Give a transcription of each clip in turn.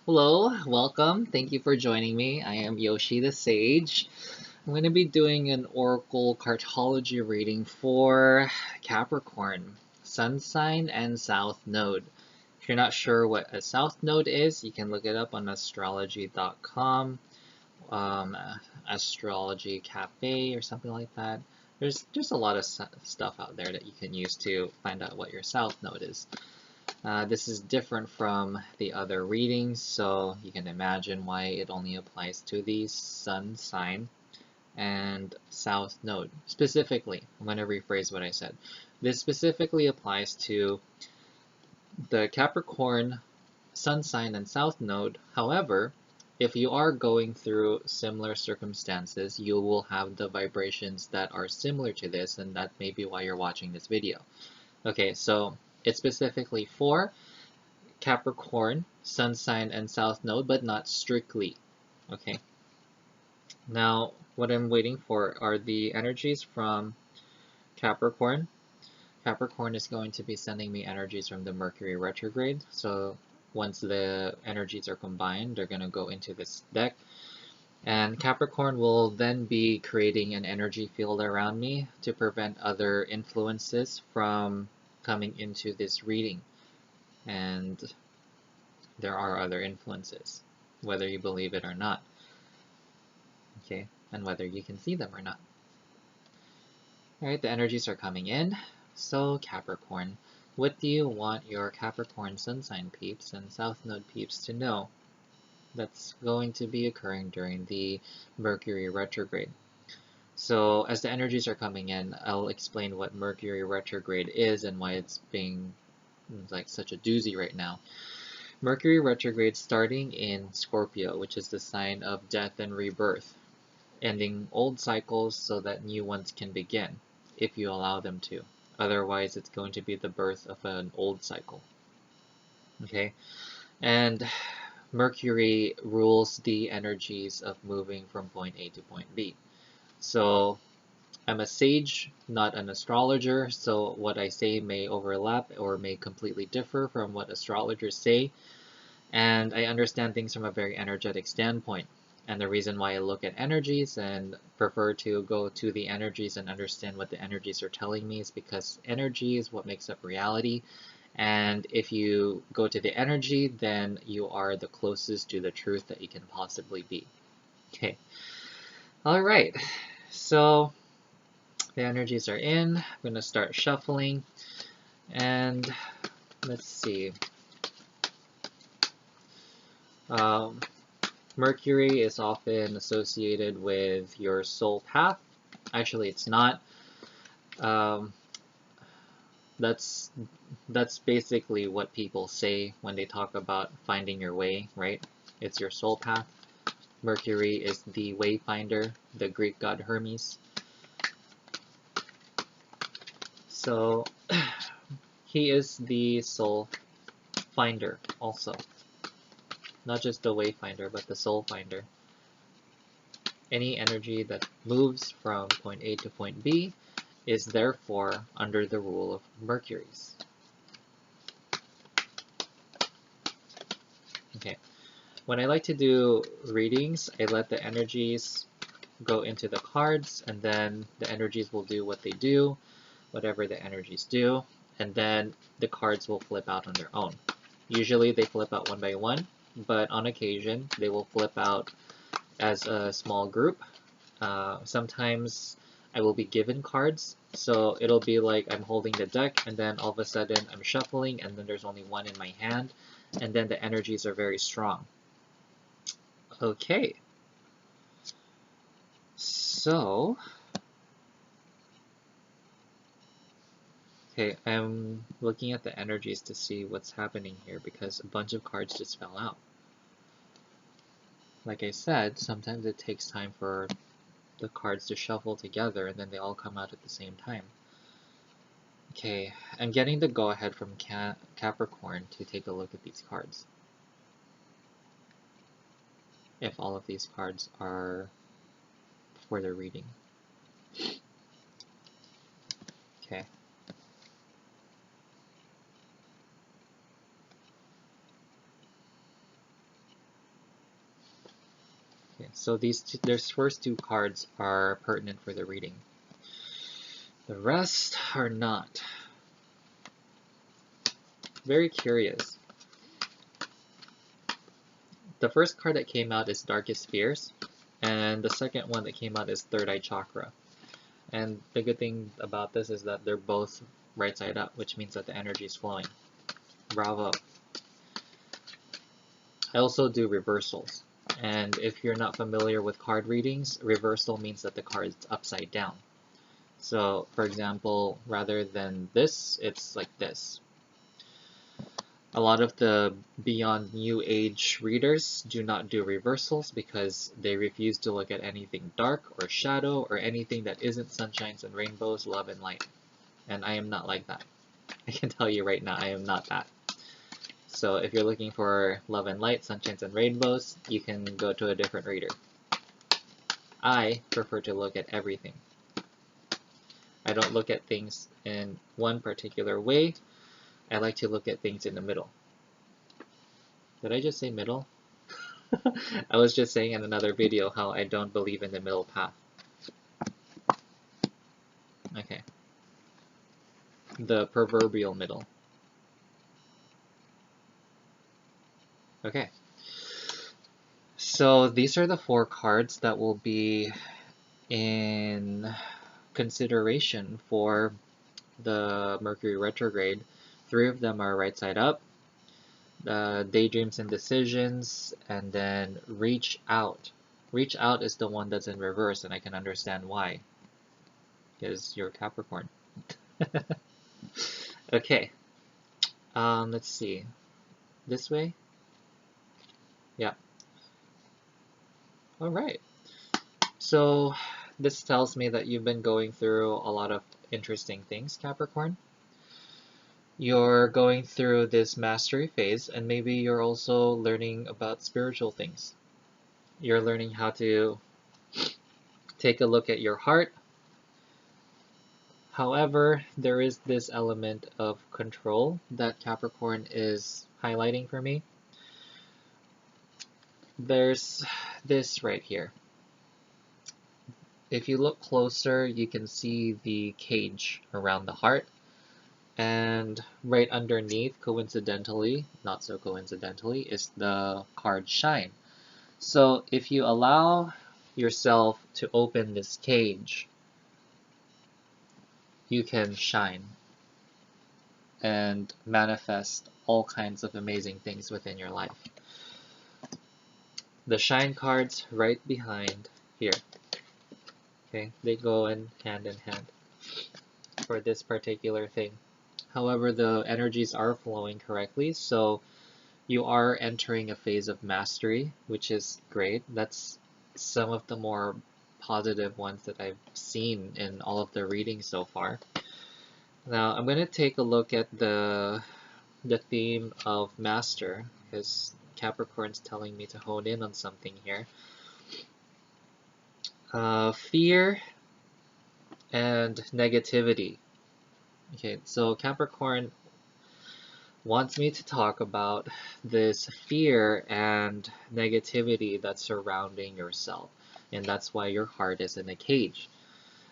Hello, welcome. Thank you for joining me. I am Yoshi the Sage. I'm going to be doing an Oracle Cartology reading for Capricorn, Sun sign and South Node. If you're not sure what a South Node is, you can look it up on astrology.com, um, Astrology Cafe, or something like that. There's a lot of stuff out there that you can use to find out what your South Node is. This is different from the other readings, so you can imagine why it only applies to the Sun sign and South Node. Specifically, I'm going to rephrase what I said. This specifically applies to the Capricorn Sun sign and South Node. However, if you are going through similar circumstances, you will have the vibrations that are similar to this, and that may be why you're watching this video. Okay, so it's specifically for Capricorn, Sun sign, and South Node, but not strictly. Okay. Now, what I'm waiting for are the energies from Capricorn. Capricorn is going to be sending me energies from the Mercury Retrograde. So once the energies are combined, they're going to go into this deck. And Capricorn will then be creating an energy field around me to prevent other influences from coming into this reading. And there are other influences, whether you believe it or not. Okay, and whether you can see them or not. Alright, the energies are coming in. So Capricorn, what do you want your Capricorn sun sign peeps and South Node peeps to know that's going to be occurring during the Mercury retrograde? So as the energies are coming in, I'll explain what Mercury retrograde is and why it's being like such a doozy right now. Mercury retrograde starting in Scorpio, which is the sign of death and rebirth, ending old cycles so that new ones can begin, if you allow them to. Otherwise, it's going to be the birth of an old cycle. Okay? And Mercury rules the energies of moving from point A to point B. So I'm a sage, not an astrologer, so what I say may overlap or may completely differ from what astrologers say, and I understand things from a very energetic standpoint. And the reason why I look at energies and prefer to go to the energies and understand what the energies are telling me is because energy is what makes up reality. And if you go to the energy, then you are the closest to the truth that you can possibly be. Okay. All right. So the energies are in. I'm going to start shuffling. And let's see. Mercury is often associated with your soul path. Actually, it's not. Um, that's basically what people say when they talk about finding your way, right? It's your soul path. Mercury is the wayfinder, the Greek god Hermes. So he is the soul finder also. Not just the wayfinder, but the soul finder. Any energy that moves from point A to point B is therefore under the rule of Mercury's. Okay, when I like to do readings, I let the energies go into the cards, and then the energies will do what they do, whatever the energies do, and then the cards will flip out on their own. Usually they flip out one by one, but on occasion they will flip out as a small group. Sometimes I will be given cards, so it'll be like I'm holding the deck and then all of a sudden I'm shuffling and then there's only one in my hand, and then the energies are very strong. Okay, so I'm looking at the energies to see what's happening here because a bunch of cards just fell out. Like I said, sometimes it takes time for the cards to shuffle together and then they all come out at the same time. Okay, I'm getting the go-ahead from Capricorn to take a look at these cards. If all of these cards are for the reading. Okay. so these first two cards are pertinent for the reading. The rest are not. Very curious. The first card that came out is Darkest Fears, and the second one that came out is Third Eye Chakra. And the good thing about this is that they're both right side up, which means that the energy is flowing. Bravo. I also do reversals. And if you're not familiar with card readings, reversal means that the card's upside down. So, for example, rather than this, it's like this. A lot of the Beyond New Age readers do not do reversals because they refuse to look at anything dark or shadow or anything that isn't sunshines and rainbows, love and light. And I am not like that. I can tell you right now, I am not that. So if you're looking for love and light, sunshines and rainbows, you can go to a different reader. I prefer to look at everything. I don't look at things in one particular way. I like to look at things in the middle. Did I just say middle? I was just saying in another video how I don't believe in the middle path. Okay. The proverbial middle. Okay. So these are the 4 cards that will be in consideration for the Mercury Retrograde. 3 of them are right side up. Daydreams and Decisions, and then Reach Out. Reach Out is the one that's in reverse, and I can understand why. Because you're Capricorn. Okay. Let's see. This way? Yeah. Alright. So, this tells me that you've been going through a lot of interesting things, Capricorn. You're going through this mastery phase, and maybe you're also learning about spiritual things. You're learning how to take a look at your heart. However, there is this element of control that Capricorn is highlighting for me. There's this right here. If you look closer, you can see the cage around the heart. And right underneath, coincidentally, not so coincidentally, is the card Shine. So if you allow yourself to open this cage, you can shine and manifest all kinds of amazing things within your life. The Shine cards right behind here. Okay, they go in hand for this particular thing. However, the energies are flowing correctly, so you are entering a phase of mastery, which is great. That's some of the more positive ones that I've seen in all of the readings so far. Now, I'm going to take a look at the theme of Master, because Capricorn's telling me to hone in on something here. Fear and negativity. Okay, so Capricorn wants me to talk about this fear and negativity that's surrounding yourself, and that's why your heart is in a cage.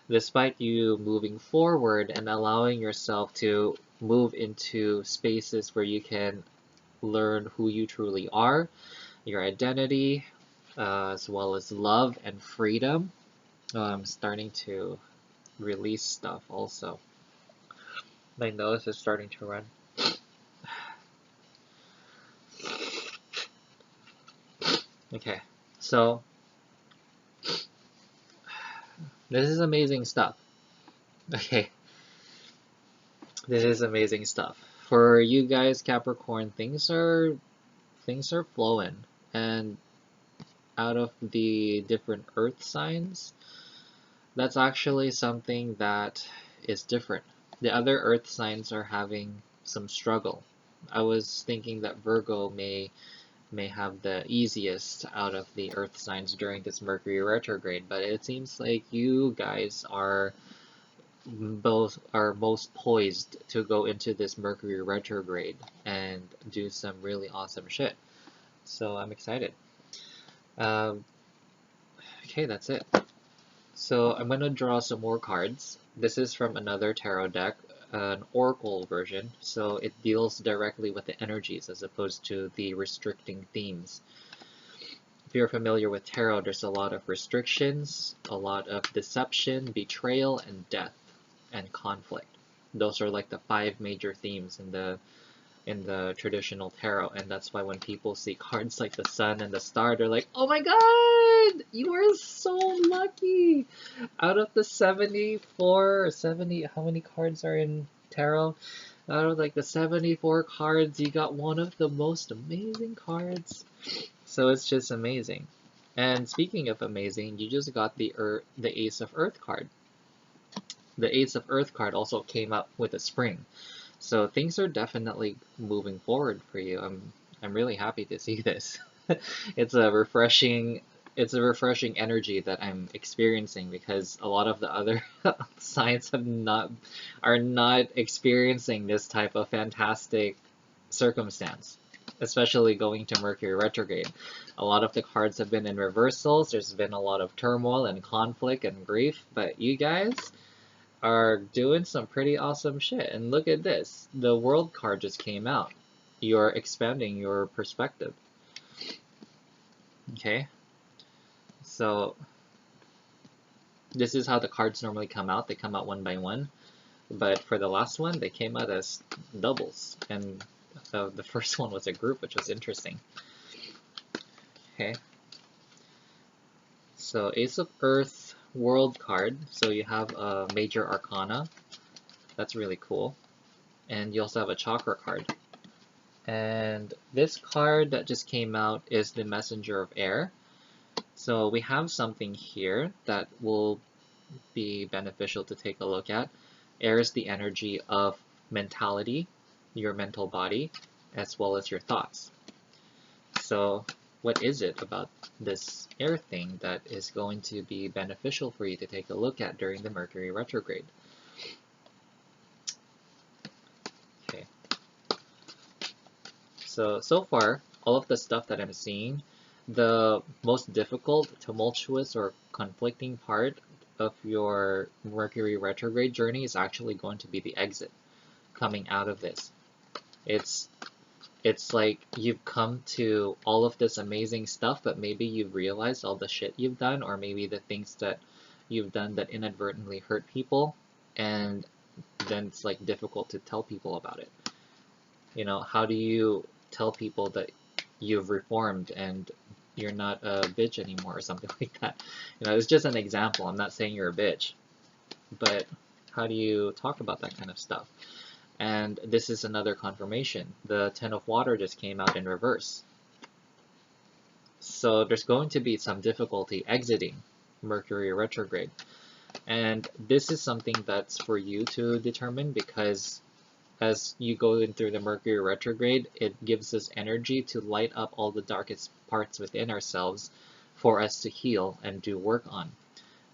Despite you moving forward and allowing yourself to move into spaces where you can learn who you truly are, your identity, as well as love and freedom. I'm starting to release stuff also. My nose is starting to run. Okay, so this is amazing stuff. Okay, this is amazing stuff. For you guys, Capricorn, things are flowing, and out of the different Earth signs, that's actually something that is different. The other Earth signs are having some struggle. I was thinking that Virgo may have the easiest out of the Earth signs during this Mercury retrograde, but it seems like you guys are most poised to go into this Mercury retrograde and do some really awesome shit. So I'm excited. Okay, that's it. So I'm going to draw some more cards. This is from another tarot deck, an oracle version, so it deals directly with the energies as opposed to the restricting themes. If you're familiar with tarot, there's a lot of restrictions, a lot of deception, betrayal, and death, and conflict. Those are like the 5 major themes in the traditional tarot, and that's why when people see cards like the Sun and the Star, they're like, "Oh my God, you are so lucky!" Out of the 74 or 70, how many cards are in tarot? Out of like the 74 cards, you got one of the most amazing cards. So it's just amazing. And speaking of amazing, you just got the Ace of Earth card. The Ace of Earth card also came up with a spring. So things are definitely moving forward for you. I'm really happy to see this. It's a refreshing energy that I'm experiencing because a lot of the other signs are not experiencing this type of fantastic circumstance, especially going to Mercury retrograde. A lot of the cards have been in reversals. There's been a lot of turmoil and conflict and grief, but you guys are doing some pretty awesome shit. And look at this. The World card just came out. You're expanding your perspective. Okay? So, this is how the cards normally come out. They come out one by one. But for the last one, they came out as doubles. And the first one was a group, which was interesting. Okay? So, Ace of Earth World card. So you have a major arcana. That's really cool. And you also have a chakra card. And this card that just came out is the Messenger of Air. So we have something here that will be beneficial to take a look at. Air is the energy of mentality, your mental body, as well as your thoughts. So what is it about this air thing that is going to be beneficial for you to take a look at during the Mercury retrograde? Okay. So far, all of the stuff that I'm seeing, the most difficult, tumultuous, or conflicting part of your Mercury retrograde journey is actually going to be the exit coming out of this. It's like you've come to all of this amazing stuff, but maybe you've realized all the shit you've done, or maybe the things that you've done that inadvertently hurt people, and then it's like difficult to tell people about it. You know, how do you tell people that you've reformed and you're not a bitch anymore or something like that? You know, it's just an example. I'm not saying you're a bitch, but how do you talk about that kind of stuff? And this is another confirmation. The Ten of Water just came out in reverse. So there's going to be some difficulty exiting Mercury retrograde. And this is something that's for you to determine, because as you go in through the Mercury retrograde, it gives us energy to light up all the darkest parts within ourselves for us to heal and do work on.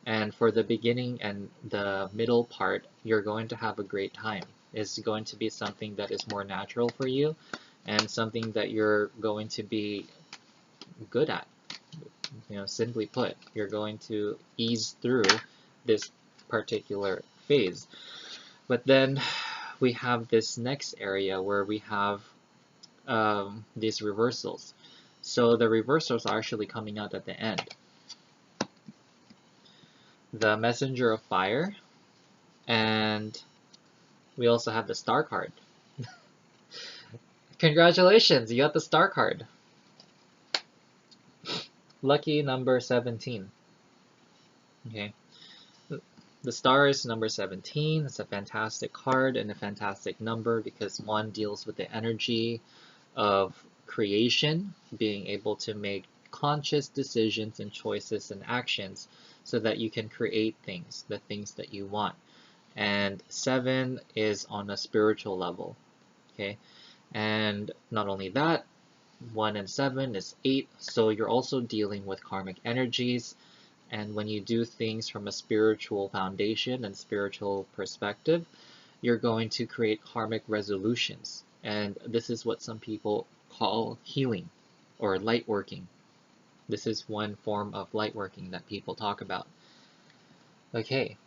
And for the beginning and the middle part, you're going to have a great time. It's going to be something that is more natural for you and something that you're going to be good at. You know, simply put, you're going to ease through this particular phase. But then we have this next area where we have these reversals. So the reversals are actually coming out at the end. The Messenger of Fire, and we also have the Star card. Congratulations, you got the Star card. Lucky number 17. Okay. The Star is number 17. It's a fantastic card and a fantastic number because one deals with the energy of creation, being able to make conscious decisions and choices and actions so that you can create things, the things that you want. And 7 is on a spiritual level. Okay. And not only that, 1 and 7 is 8, so you're also dealing with karmic energies. And when you do things from a spiritual foundation and spiritual perspective, you're going to create karmic resolutions. And this is what some people call healing or light working. This is one form of light working that people talk about. Okay.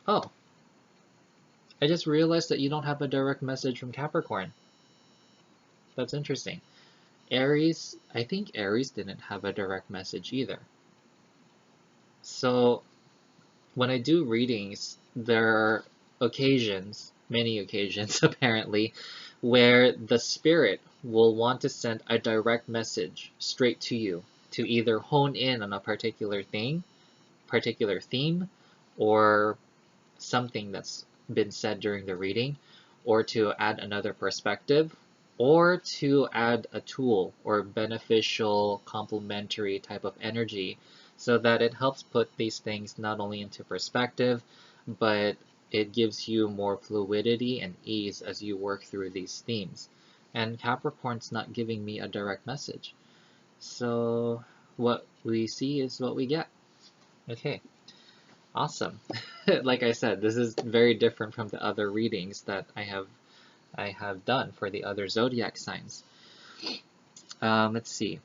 Oh, I just realized that you don't have a direct message from Capricorn. That's interesting. Aries, I think Aries didn't have a direct message either. So when I do readings, there are occasions, many occasions apparently, where the spirit will want to send a direct message straight to you to either hone in on a particular theme, or something that's been said during the reading, or to add another perspective, or to add a tool or beneficial complementary type of energy, so that it helps put these things not only into perspective, but it gives you more fluidity and ease as you work through these themes. And Capricorn's not giving me a direct message. So what we see is what we get. Okay. Awesome. Like I said, this is very different from the other readings that I have done for the other zodiac signs. Let's see.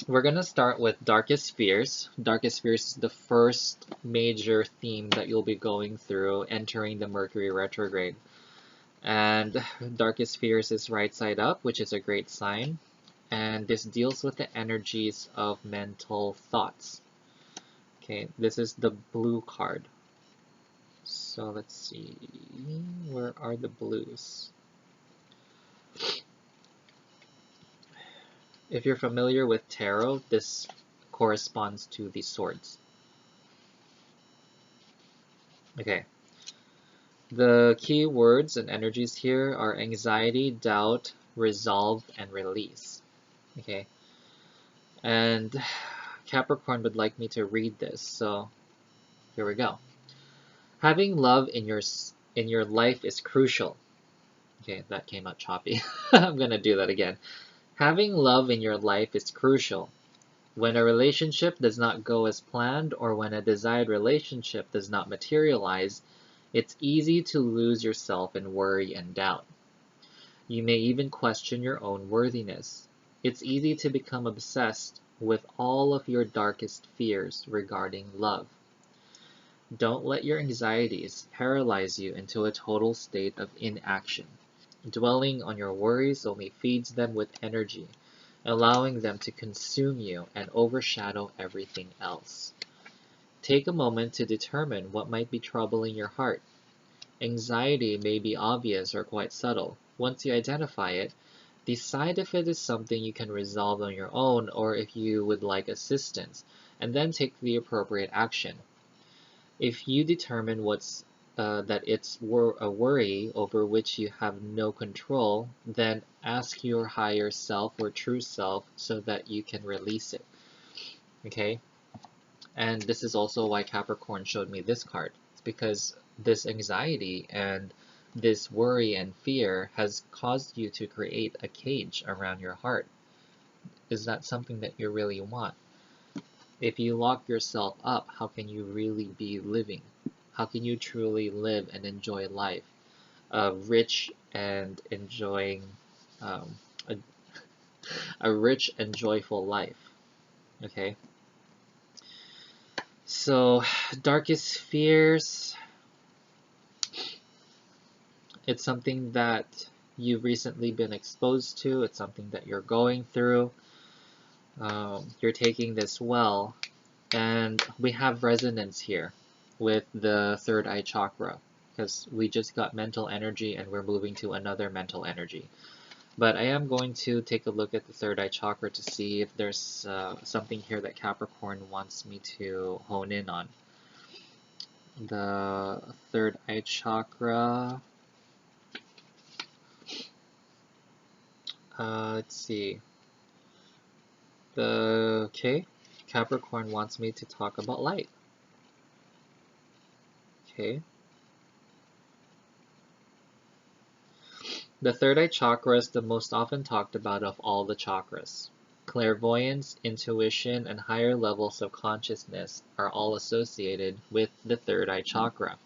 We're gonna start with Darkest Fears. Darkest Fears is the first major theme that you'll be going through entering the Mercury Retrograde. And Darkest Fears is right side up, which is a great sign. And this deals with the energies of mental thoughts. Okay, this is the blue card. So let's see, where are the blues? If you're familiar with tarot, this corresponds to the swords. Okay. The key words and energies here are anxiety, doubt, resolve, and release. Okay. And Capricorn would like me to read this, so here we go. Having love in your life is crucial. Okay, that came out choppy. I'm gonna do that again. Having love in your life is crucial. When a relationship does not go as planned, or when a desired relationship does not materialize, it's easy to lose yourself in worry and doubt. You may even question your own worthiness. It's easy to become obsessed with all of your darkest fears regarding love. Don't let your anxieties paralyze you into a total state of inaction. Dwelling on your worries only feeds them with energy, allowing them to consume you and overshadow everything else. Take a moment to determine what might be troubling your heart. Anxiety may be obvious or quite subtle. Once you identify it, decide if it is something you can resolve on your own or if you would like assistance, and then take the appropriate action. If you determine that it's a worry over which you have no control, then ask your higher self or true self so that you can release it. Okay? And this is also why Capricorn showed me this card. It's because this anxiety and this worry and fear has caused you to create a cage around your heart. Is that something that you really want? If you lock yourself up, how can you really be living? How can you truly live and enjoy life, rich and enjoying um, a, a rich and joyful life? Okay. So, darkest fears. It's something that you've recently been exposed to. It's something that you're going through. You're taking this well, and we have resonance here with the third eye chakra, because we just got mental energy and we're moving to another mental energy. But I am going to take a look at the third eye chakra to see if there's something here that Capricorn wants me to hone in on. The third eye chakra. Let's see. Okay, Capricorn wants me to talk about light. Okay. The third eye chakra is the most often talked about of all the chakras. Clairvoyance, intuition, and higher levels of consciousness are all associated with the third eye chakra.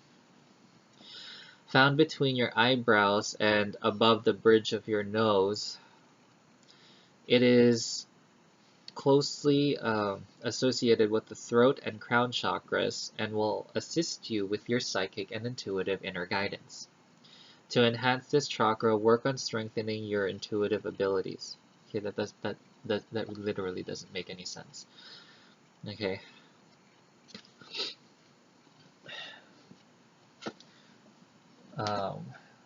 Found between your eyebrows and above the bridge of your nose, it is closely associated with the throat and crown chakras and will assist you with your psychic and intuitive inner guidance. To enhance this chakra, work on strengthening your intuitive abilities. Okay, that literally doesn't make any sense. Okay.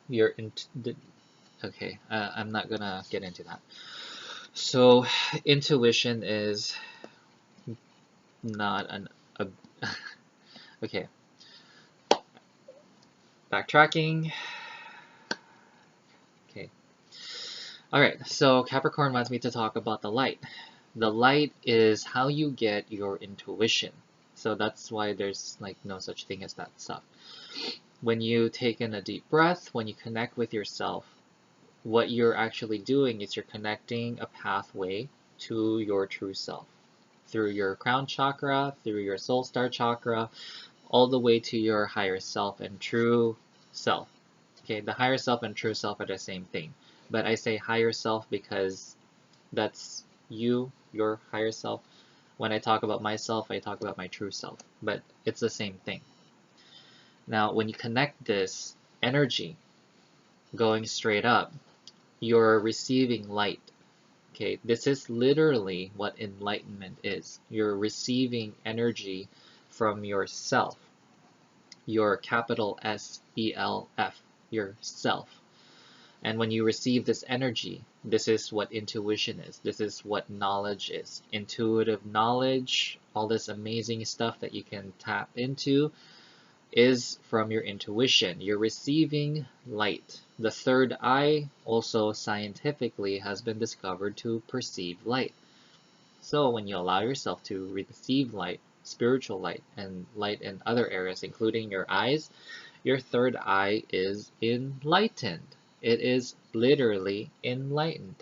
Your okay, I'm not gonna get into that. So, intuition is not an okay. Backtracking. Okay. All right. So Capricorn wants me to talk about the light. The light is how you get your intuition. So that's why there's like no such thing as that stuff. When you take in a deep breath, when you connect with yourself, what you're actually doing is you're connecting a pathway to your true self through your crown chakra, through your soul star chakra, all the way to your higher self and true self. Okay, the higher self and true self are the same thing. But I say higher self because that's you, your higher self. When I talk about myself, I talk about my true self. But it's the same thing. Now, when you connect this energy going straight up, you're receiving light. Okay, this is literally what enlightenment is. You're receiving energy from yourself, your capital S-E-L-F, yourself. And when you receive this energy, this is what intuition is. This is what knowledge is. Intuitive knowledge, all this amazing stuff that you can tap into is from your intuition. You're receiving light. The third eye also scientifically has been discovered to perceive light. So when you allow yourself to receive light, spiritual light, and light in other areas, including your eyes, your third eye is enlightened. It is literally enlightened.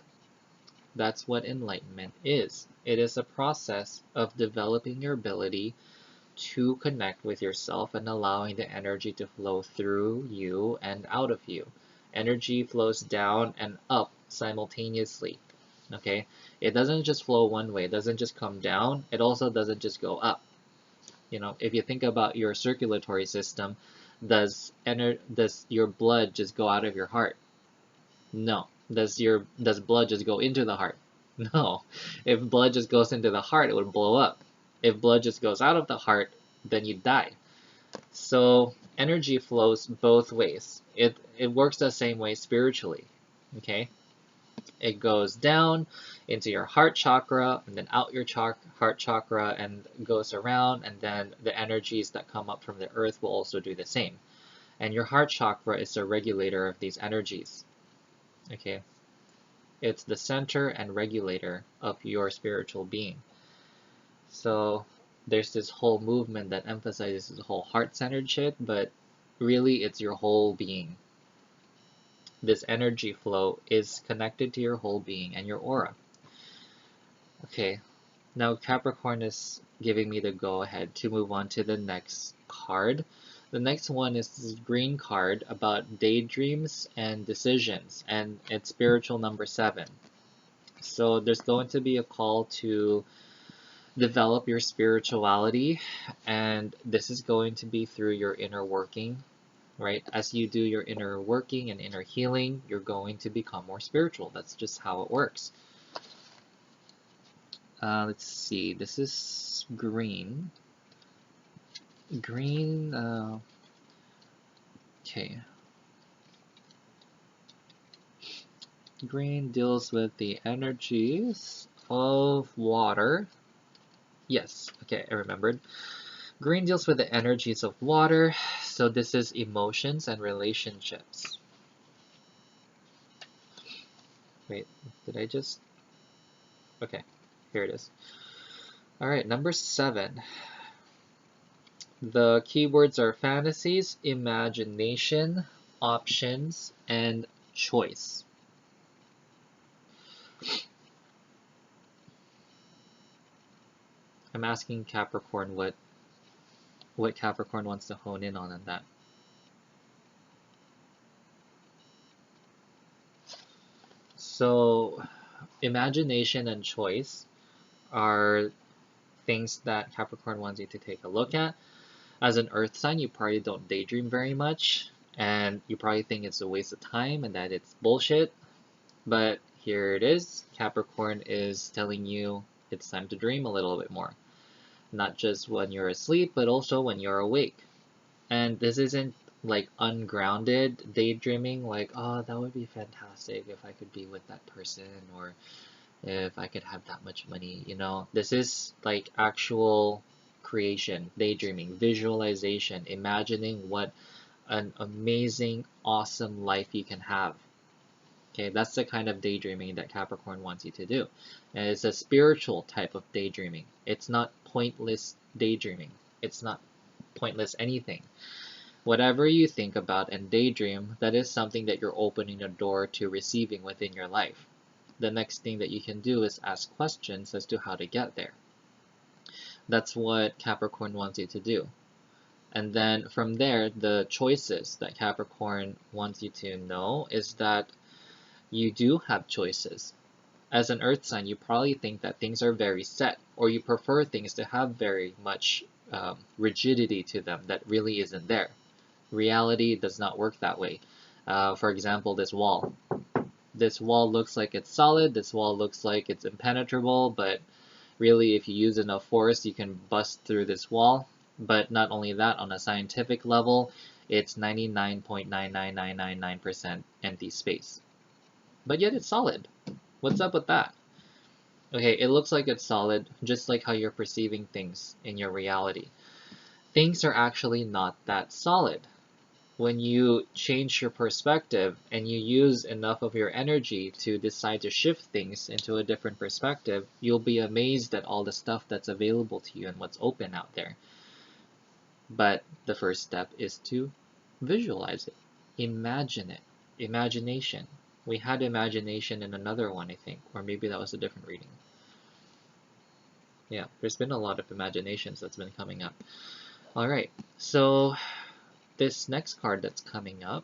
That's what enlightenment is. It is a process of developing your ability to connect with yourself and allowing the energy to flow through you and out of you. Energy flows down and up simultaneously. Okay? It doesn't just flow one way. It doesn't just come down. It also doesn't just go up. You know, if you think about your circulatory system, does your blood just go out of your heart? No. Does blood just go into the heart? No. If blood just goes into the heart, it would blow up. If blood just goes out of the heart, then you die. So energy flows both ways. It works the same way spiritually. Okay? It goes down into your heart chakra and then out your heart chakra and goes around, and then the energies that come up from the earth will also do the same. And your heart chakra is the regulator of these energies. Okay? It's the center and regulator of your spiritual being. So there's this whole movement that emphasizes the whole heart-centered shit, but really it's your whole being. This energy flow is connected to your whole being and your aura. Okay, now Capricorn is giving me the go-ahead to move on to the next card. The next one is this green card about daydreams and decisions, and it's spiritual number 7. So there's going to be a call to develop your spirituality, and this is going to be through your inner working, right? As you do your inner working and inner healing, you're going to become more spiritual. That's just how it works. Let's see, this is green. Green, okay. Green deals with the energies of water. Yes, okay, I remembered. Green deals with the energies of water, so this is emotions and relationships. Wait, did I just... Okay, here it is. Alright, number 7. The keywords are fantasies, imagination, options, and choice. I'm asking Capricorn what Capricorn wants to hone in on that. So, imagination and choice are things that Capricorn wants you to take a look at. As an earth sign, you probably don't daydream very much, and you probably think it's a waste of time and that it's bullshit. But here it is. Capricorn is telling you it's time to dream a little bit more. Not just when you're asleep, but also when you're awake. And this isn't like ungrounded daydreaming, like, oh, that would be fantastic if I could be with that person, or if I could have that much money, you know. This is like actual creation, daydreaming, visualization, imagining what an amazing, awesome life you can have. Okay, that's the kind of daydreaming that Capricorn wants you to do. And it's a spiritual type of daydreaming. It's not pointless daydreaming. It's not pointless anything. Whatever you think about and daydream, that is something that you're opening a door to receiving within your life. The next thing that you can do is ask questions as to how to get there. That's what Capricorn wants you to do. And then from there, the choices that Capricorn wants you to know is that you do have choices. As an earth sign, you probably think that things are very set, or you prefer things to have very much rigidity to them that really isn't there. Reality does not work that way. For example, this wall. This wall looks like it's solid, this wall looks like it's impenetrable, but really if you use enough force, you can bust through this wall. But not only that, on a scientific level, it's 99.99999% empty space. But yet it's solid. What's up with that? Okay, it looks like it's solid, just like how you're perceiving things in your reality. Things are actually not that solid. When you change your perspective and you use enough of your energy to decide to shift things into a different perspective, you'll be amazed at all the stuff that's available to you and what's open out there. But the first step is to visualize it. Imagine it. Imagination. We had imagination in another one, I think, or maybe that was a different reading. Yeah, there's been a lot of imaginations that's been coming up. Alright, so this next card that's coming up,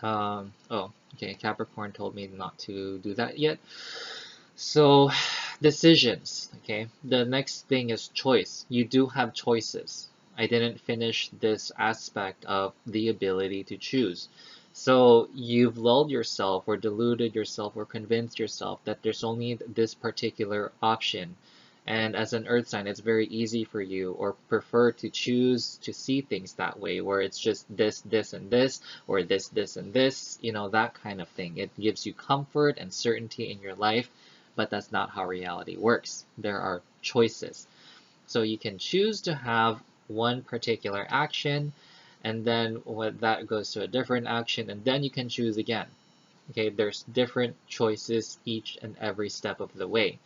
okay, Capricorn told me not to do that yet. So, decisions, okay? The next thing is choice. You do have choices. I didn't finish this aspect of the ability to choose. So you've lulled yourself or deluded yourself or convinced yourself that there's only this particular option. And as an earth sign, it's very easy for you or prefer to choose to see things that way, where it's just this, this, and this, or this, this, and this, you know, that kind of thing. It gives you comfort and certainty in your life, but that's not how reality works. There are choices. So you can choose to have one particular action, and then when that goes to a different action, and then you can choose again. Okay, there's different choices each and every step of the way.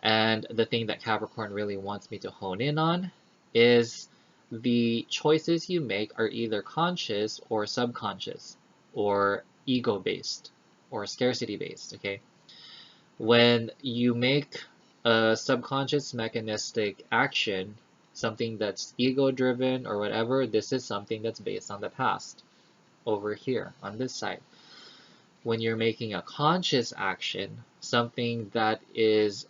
And the thing that Capricorn really wants me to hone in on is the choices you make are either conscious or subconscious, or ego-based, or scarcity-based, okay? When you make a subconscious mechanistic action, something that's ego-driven or whatever, this is something that's based on the past, over here, on this side. When you're making a conscious action, something that is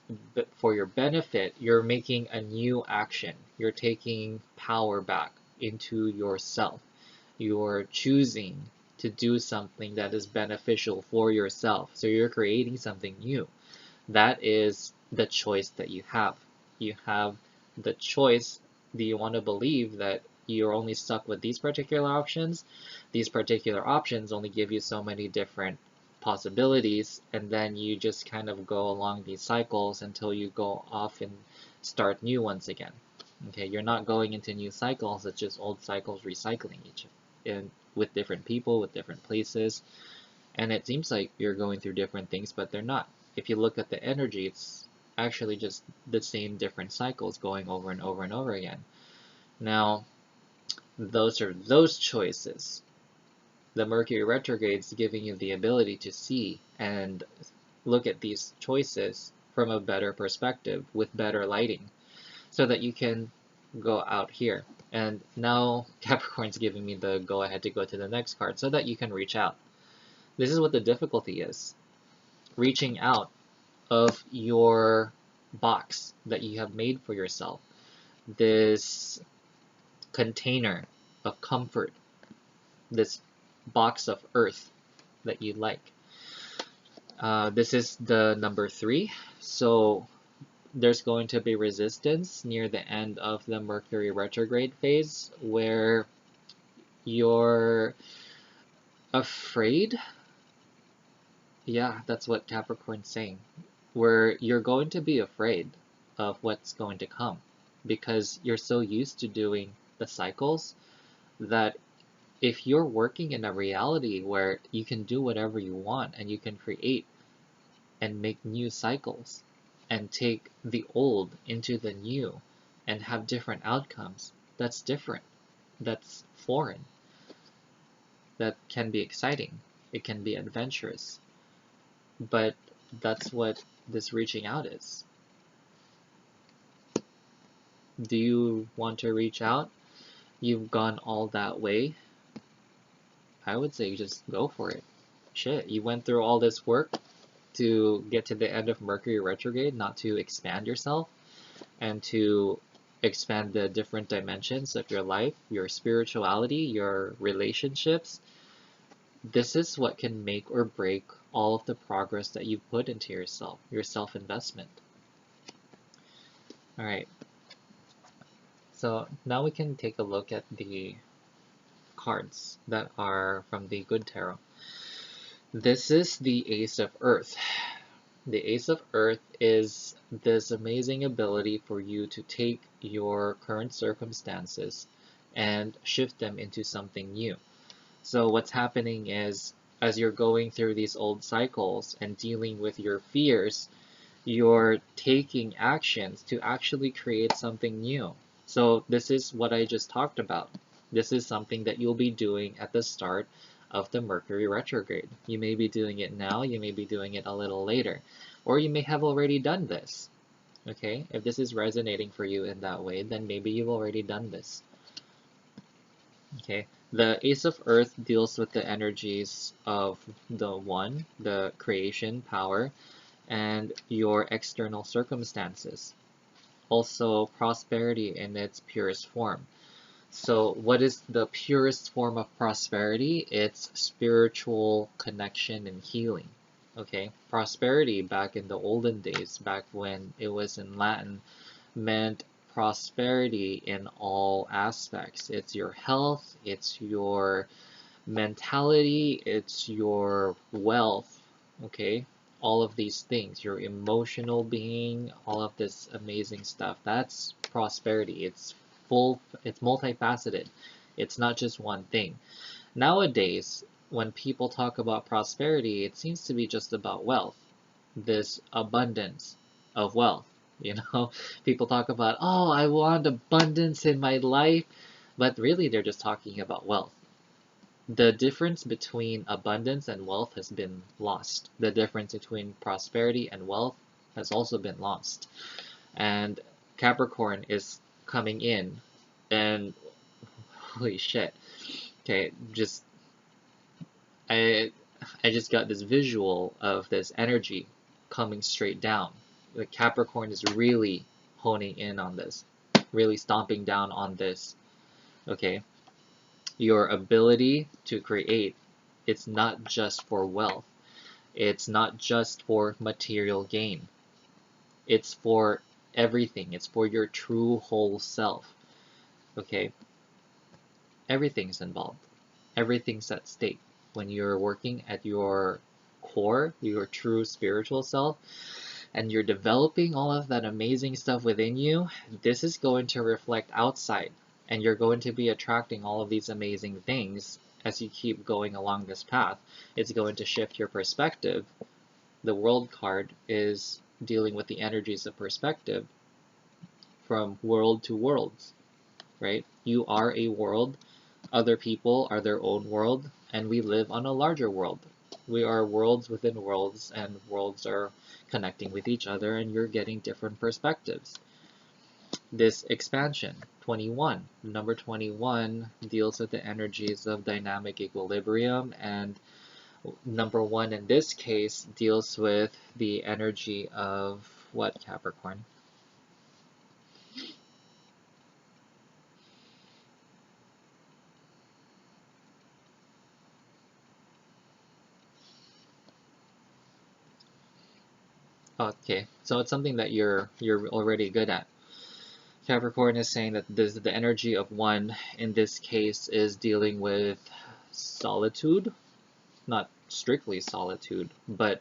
for your benefit, you're making a new action. You're taking power back into yourself. You're choosing to do something that is beneficial for yourself. So you're creating something new. That is the choice that you have. You have the choice. Do you want to believe that you're only stuck with these particular options? These particular options only give you so many different possibilities, and then you just kind of go along these cycles until you go off and start new ones again. Okay, you're not going into new cycles, it's just old cycles recycling each with different people, with different places, and it seems like you're going through different things, but they're not. If you look at the energy, it's actually just the same different cycles going over and over and over again. Now, those are those choices. The Mercury Retrograde is giving you the ability to see and look at these choices from a better perspective with better lighting so that you can go out here. And now Capricorn's giving me the go ahead to go to the next card so that you can reach out. This is what the difficulty is. Reaching out of your box that you have made for yourself, this container of comfort, this box of earth that you like. This is the number 3. So there's going to be resistance near the end of the Mercury retrograde phase where you're afraid. Yeah, that's what Capricorn's saying. Where you're going to be afraid of what's going to come because you're so used to doing the cycles that if you're working in a reality where you can do whatever you want and you can create and make new cycles and take the old into the new and have different outcomes, that's different. That's foreign. That can be exciting. It can be adventurous. But that's what this reaching out is. Do you want to reach out? You've gone all that way. I would say just go for it. Shit, you went through all this work to get to the end of Mercury retrograde, not to expand yourself and to expand the different dimensions of your life, your spirituality, your relationships. This is what can make or break all of the progress that you put into yourself, your self-investment. All right. So now we can take a look at the cards that are from the Good Tarot. This is the Ace of Earth. The Ace of Earth is this amazing ability for you to take your current circumstances and shift them into something new. So what's happening is, as you're going through these old cycles and dealing with your fears, you're taking actions to actually create something new. So this is what I just talked about. This is something that you'll be doing at the start of the Mercury retrograde. You may be doing it now, you may be doing it a little later, or you may have already done this. Okay, if this is resonating for you in that way, then maybe you've already done this. Okay, the Ace of Earth deals with the energies of the One, the creation power, and your external circumstances. Also, prosperity in its purest form. So what is the purest form of prosperity? It's spiritual connection and healing. Okay, prosperity back in the olden days, back when it was in Latin, meant prosperity in all aspects. It's your health, it's your mentality, it's your wealth, okay? All of these things, your emotional being, all of this amazing stuff. That's prosperity. It's multifaceted. It's not just one thing. Nowadays, when people talk about prosperity, it seems to be just about wealth, this abundance of wealth. You know, people talk about, oh, I want abundance in my life, but really they're just talking about wealth. The difference between abundance and wealth has been lost. The difference between prosperity and wealth has also been lost. And Capricorn is coming in, and holy shit. Okay, I I just got this visual of this energy coming straight down. The Capricorn is really honing in on this, really stomping down on this. Okay, your ability to create, it's not just for wealth. It's not just for material gain. It's for everything. It's for your true whole self. Okay? Everything's involved. Everything's at stake. When you're working at your core, your true spiritual self, and you're developing all of that amazing stuff within you, this is going to reflect outside. And you're going to be attracting all of these amazing things as you keep going along this path. It's going to shift your perspective. The World card is dealing with the energies of perspective from world to worlds, right? You are a world, other people are their own world, and we live on a larger world. We are worlds within worlds, and worlds are connecting with each other, and you're getting different perspectives. This expansion, 21, number 21 deals with the energies of dynamic equilibrium, and number 1 in this case deals with the energy of What, Capricorn? Okay, so it's something that you're already good at. Capricorn is saying that the energy of one in this case is dealing with solitude, not strictly solitude, but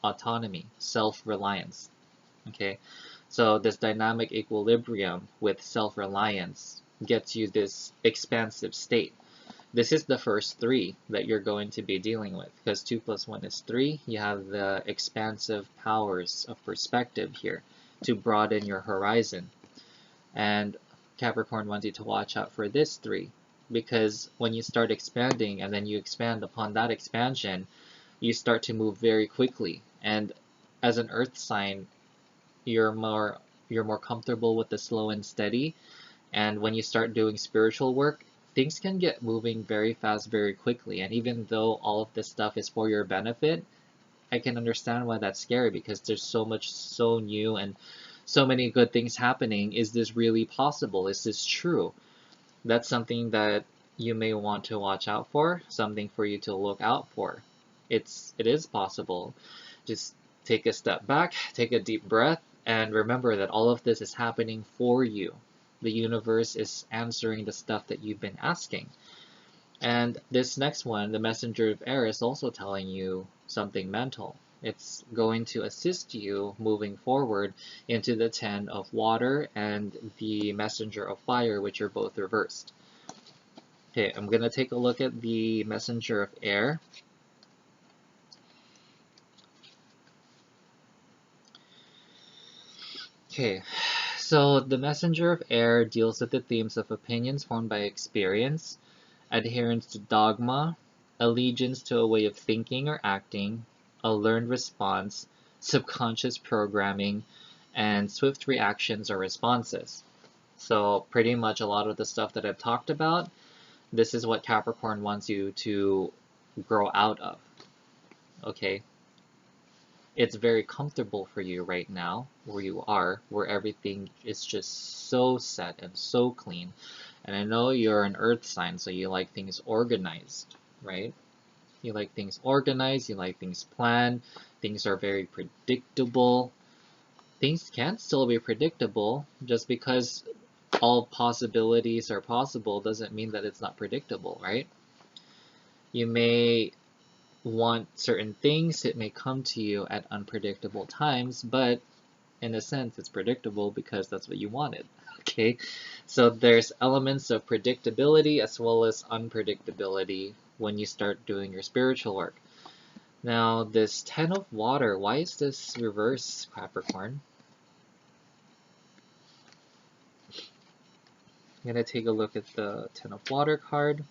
autonomy, self-reliance. Okay, so this dynamic equilibrium with self-reliance gets you this expansive state. This is the first three that you're going to be dealing with, because 2 plus 1 is 3. You have the expansive powers of perspective here to broaden your horizon. And Capricorn wants you to watch out for this 3, because when you start expanding and then you expand upon that expansion, you start to move very quickly. And as an earth sign, you're more comfortable with the slow and steady. And when you start doing spiritual work, things can get moving very fast, very quickly. And even though all of this stuff is for your benefit, I can understand why that's scary, because there's so much so new and so many good things happening. Is this really possible? Is this true? That's something that you may want to watch out for, something for you to look out for. It is possible. Just take a step back, take a deep breath, and remember that all of this is happening for you. The universe is answering the stuff that you've been asking. And this next one, the messenger of air, is also telling you something mental. It's going to assist you moving forward into the 10 of water and the messenger of fire, which are both reversed. Okay, I'm going to take a look at the messenger of air. Okay, so the messenger of air deals with the themes of opinions formed by experience, adherence to dogma, allegiance to a way of thinking or acting, a learned response, subconscious programming, and swift reactions or responses. So pretty much a lot of the stuff that I've talked about, this is what Capricorn wants you to grow out of. Okay? It's very comfortable for you right now, where you are, where everything is just so set and so clean. And I know you're an earth sign, so you like things organized, right? You like things organized, you like things planned, things are very predictable. Things can still be predictable. Just because all possibilities are possible doesn't mean that it's not predictable, right? You may want certain things, it may come to you at unpredictable times, but in a sense it's predictable because that's what you wanted. Okay, so there's elements of predictability as well as unpredictability when you start doing your spiritual work. Now this 10 of water, why is this reverse, Capricorn? I'm going to take a look at the 10 of water card.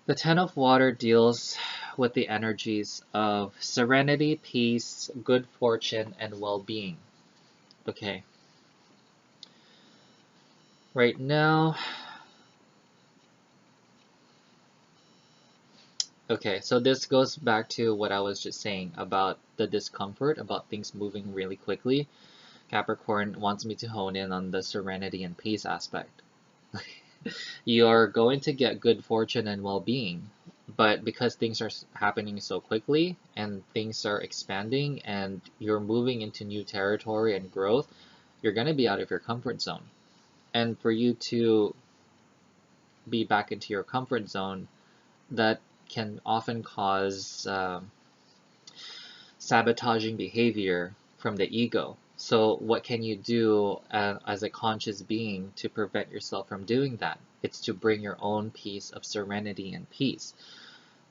The 10 of water deals with the energies of serenity, peace, good fortune, and well-being. Okay. Right now, okay, so this goes back to what I was just saying about the discomfort, about things moving really quickly. Capricorn wants me to hone in on the serenity and peace aspect. You're going to get good fortune and well-being, but because things are happening so quickly and things are expanding and you're moving into new territory and growth, you're going to be out of your comfort zone. And for you to be back into your comfort zone, that can often cause sabotaging behavior from the ego. So what can you do as a conscious being to prevent yourself from doing that? It's to bring your own peace of serenity and peace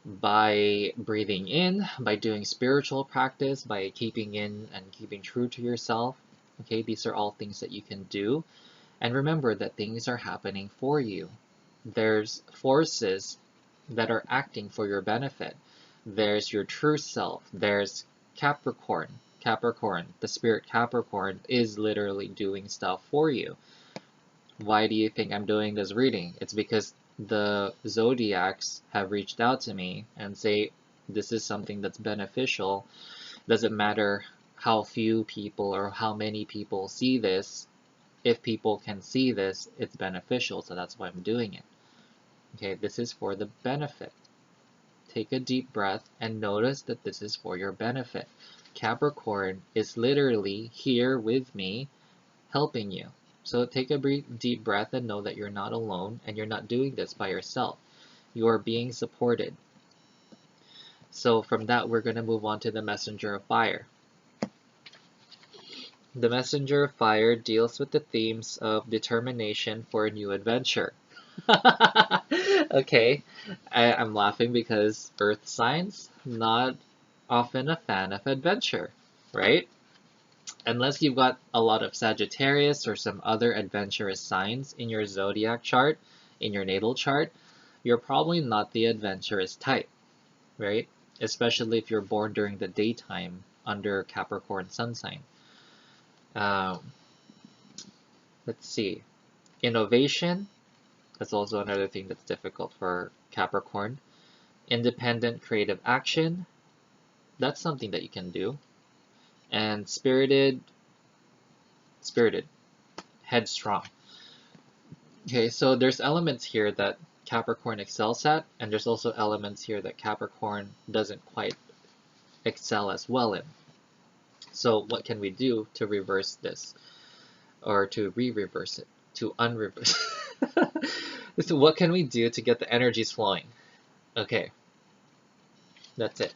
by breathing in, by doing spiritual practice, by keeping in and keeping true to yourself. Okay, these are all things that you can do. And remember that things are happening for you. There's forces that are acting for your benefit. There's your true self. There's Capricorn. Capricorn, the spirit Capricorn, is literally doing stuff for you. Why do you think I'm doing this reading? It's because the zodiacs have reached out to me and say this is something that's beneficial Doesn't matter how few people or how many people see this. If people can see this, it's beneficial, so that's why I'm doing it. Okay, this is for the benefit. Take a deep breath and notice that this is for your benefit. Capricorn is literally here with me, helping you. So take a deep breath and know that you're not alone and you're not doing this by yourself. You are being supported. So from that, we're going to move on to the Messenger of Fire. The Messenger of Fire deals with the themes of determination for a new adventure. Okay, I'm laughing because earth signs, not often a fan of adventure, right? Unless you've got a lot of Sagittarius or some other adventurous signs in your zodiac chart, in your natal chart, you're probably not the adventurous type, right? Especially if you're born during the daytime under Capricorn sun sign. Let's see. Innovation, that's also another thing that's difficult for Capricorn. Independent creative action, that's something that you can do. And spirited, headstrong. Okay, so there's elements here that Capricorn excels at, and there's also elements here that Capricorn doesn't quite excel as well in. So what can we do to reverse this? Or to re-reverse it? To unreverse it? So what can we do to get the energies flowing? Okay, that's it.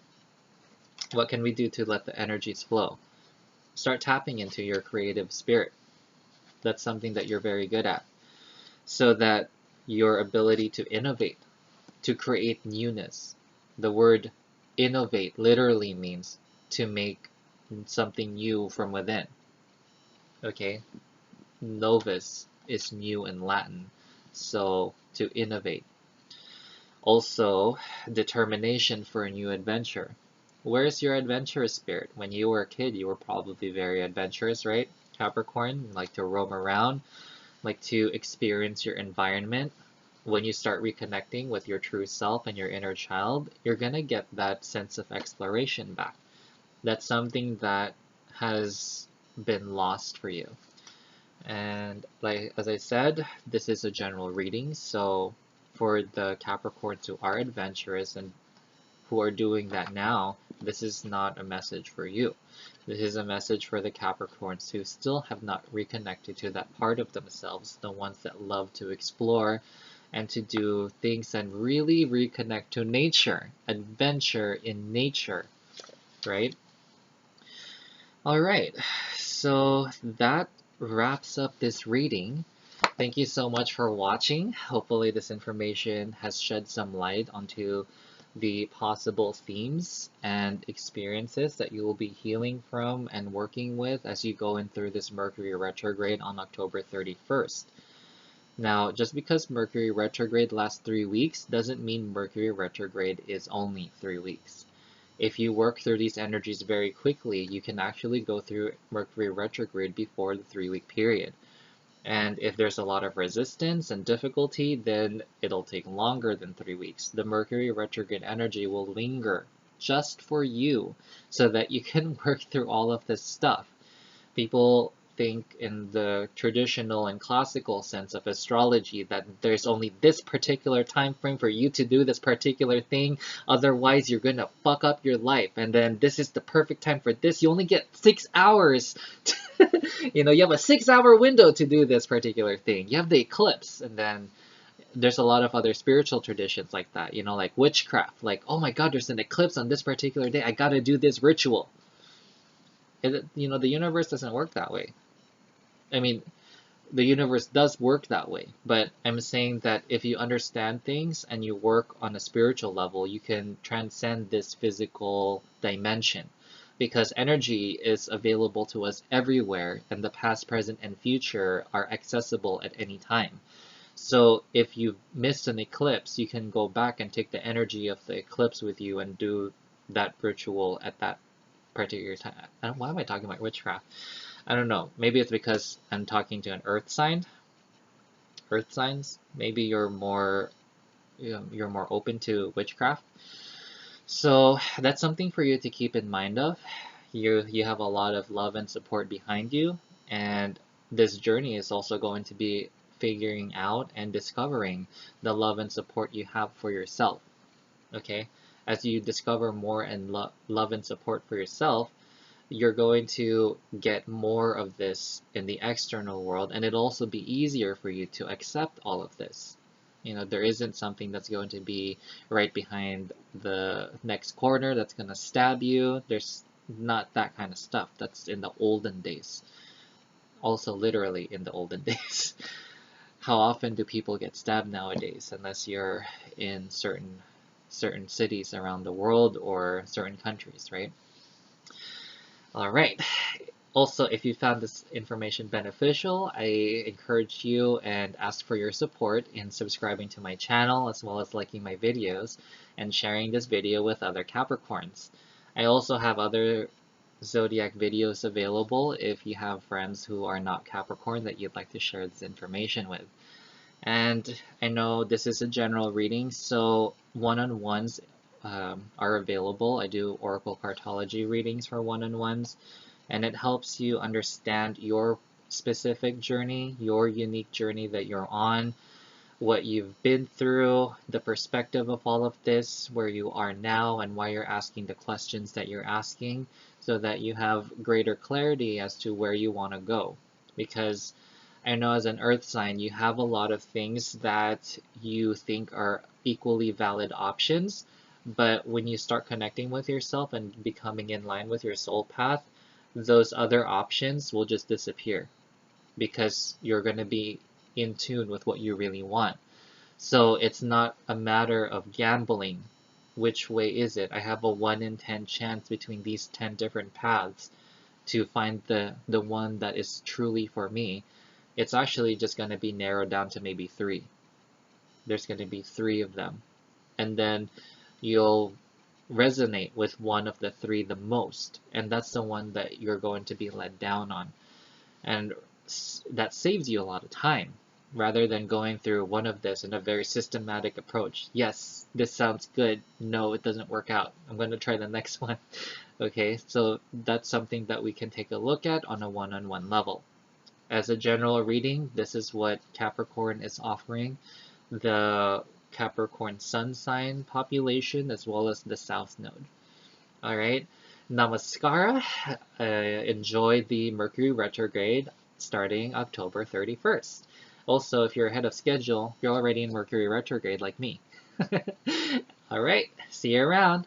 What can we do to let the energies flow? Start tapping into your creative spirit. That's something that you're very good at. So that your ability to innovate, to create newness. The word innovate literally means to make something new from within. Okay? Novus is new in Latin, so to innovate. Also, determination for a new adventure. Where's your adventurous spirit? When you were a kid, you were probably very adventurous, right? Capricorn, you like to roam around, like to experience your environment. When you start reconnecting with your true self and your inner child, you're going to get that sense of exploration back. That's something that has been lost for you. And like as I said, this is a general reading, so for the Capricorns who are adventurous and who are doing that now, this is not a message for you. This is a message for the Capricorns who still have not reconnected to that part of themselves, the ones that love to explore and to do things and really reconnect to nature, adventure in nature, right? All right, so that wraps up this reading. Thank you so much for watching. Hopefully this information has shed some light onto the possible themes and experiences that you will be healing from and working with as you go in through this Mercury retrograde on October 31st. Now, just because Mercury retrograde lasts 3 weeks doesn't mean Mercury retrograde is only 3 weeks. If you work through these energies very quickly, you can actually go through Mercury retrograde before the 3-week period. And if there's a lot of resistance and difficulty, then it'll take longer than 3 weeks. The Mercury retrograde energy will linger just for you so that you can work through all of this stuff. People think in the traditional and classical sense of astrology that there's only this particular time frame for you to do this particular thing, otherwise you're gonna fuck up your life, and then this is the perfect time for this. You only get 6 hours you have a 6-hour window to do this particular thing. You have the eclipse, and then there's a lot of other spiritual traditions like that, like witchcraft, like, oh my god, there's an eclipse on this particular day, I gotta do this ritual. The universe doesn't work that way. I mean, the universe does work that way, but I'm saying that if you understand things and you work on a spiritual level, you can transcend this physical dimension, because energy is available to us everywhere, and the past, present, and future are accessible at any time. So if you missed an eclipse, you can go back and take the energy of the eclipse with you and do that ritual at that particular time. Why am I talking about witchcraft? I don't know. Maybe it's because I'm talking to an earth sign. Earth signs. Maybe you're more open to witchcraft. So that's something for you to keep in mind of. You have a lot of love and support behind you, and this journey is also going to be figuring out and discovering the love and support you have for yourself. Okay, as you discover more and love and support for yourself, you're going to get more of this in the external world, and it'll also be easier for you to accept all of this. You know, there isn't something that's going to be right behind the next corner that's going to stab you. There's not that kind of stuff. That's in the olden days. Also, literally in the olden days. How often do people get stabbed nowadays, unless you're in certain cities around the world or certain countries, right? All right. Also, if you found this information beneficial, I encourage you and ask for your support in subscribing to my channel, as well as liking my videos and sharing this video with other Capricorns. I also have other zodiac videos available if you have friends who are not Capricorn that you'd like to share this information with. And I know this is a general reading, so one-on-ones are available. I do Oracle Cartology readings for one-on-ones, and it helps you understand your specific journey, your unique journey that you're on, what you've been through, the perspective of all of this, where you are now, and why you're asking the questions that you're asking, so that you have greater clarity as to where you want to go. Because I know as an earth sign, you have a lot of things that you think are equally valid options, but when you start connecting with yourself and becoming in line with your soul path, those other options will just disappear because you're going to be in tune with what you really want. So it's not a matter of gambling. Which way is it? I have a 1 in 10 chance between these 10 different paths to find the one that is truly for me. It's actually just going to be narrowed down to maybe 3. There's going to be 3 of them. And then you'll resonate with one of the 3 the most. And that's the one that you're going to be led down on. And that saves you a lot of time, rather than going through one of this in a very systematic approach. Yes, this sounds good. No, it doesn't work out. I'm going to try the next one. Okay, so that's something that we can take a look at on a one-on-one level. As a general reading, this is what Capricorn is offering the Capricorn sun sign population, as well as the South Node. All right, namaskara. Enjoy the Mercury Retrograde starting October 31st. Also, if you're ahead of schedule, you're already in Mercury Retrograde like me. All right, see you around.